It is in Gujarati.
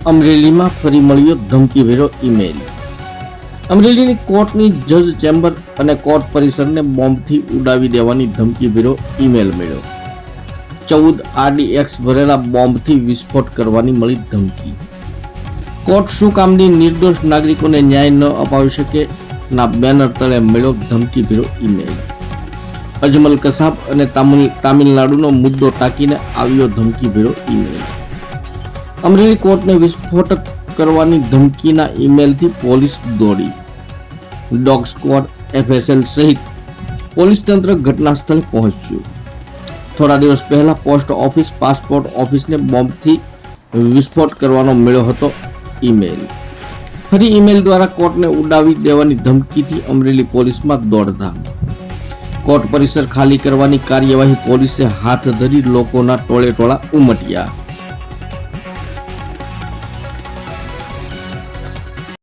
અમરેલીમાં ફરી મળ્યો ધમકીભર્યો ઈમેલ। અમરેલીની કોર્ટની જજ ચેમ્બર અને કોર્ટ પરિસરને બોમ્બથી ઉડાવી દેવાની ધમકીભર્યો ઈમેલ મળ્યો। 14 RDX ભરેલા બોમ્બથી વિસ્ફોટ કરવાની મળી ધમકી। કોર્ટ શું કામની નિર્દોષ નાગરિકોને ન્યાય ન અપાવી શકે ના બેનર તળે મળ્યો ધમકીભર્યો ઈમેલ। અજમલ કસાબ અને તામિલનાડુનો મુદ્દો ટાંકીને આવ્યો ધમકીભર્યો ઈમેલ। અમરેલી કોર્ટને વિસ્ફોટક કરવાની ધમકીના ઈમેલથી પોલીસ દોડી। ડોગ સ્ક્વોડ, FSL સહિત પોલીસ તંત્ર ઘટના સ્થળે પહોંચ્યું। થોડા દિવસ પહેલા પોસ્ટ ઓફિસ, પાસપોર્ટ ઓફિસને બોમ્બથી વિસ્ફોટ કરવાનો મળ્યો હતો ઈમેલ। ફરી ઈમેલ દ્વારા કોર્ટને ઉડાવી દેવાની ધમકીથી અમરેલી પોલીસમાં દોડધામ। કોર્ટ પરિસર ખાલી કરવાની કાર્યવાહી પોલીસે હાથ ધરી લોકોના ટોળે ટોળા ઉમટ્યા।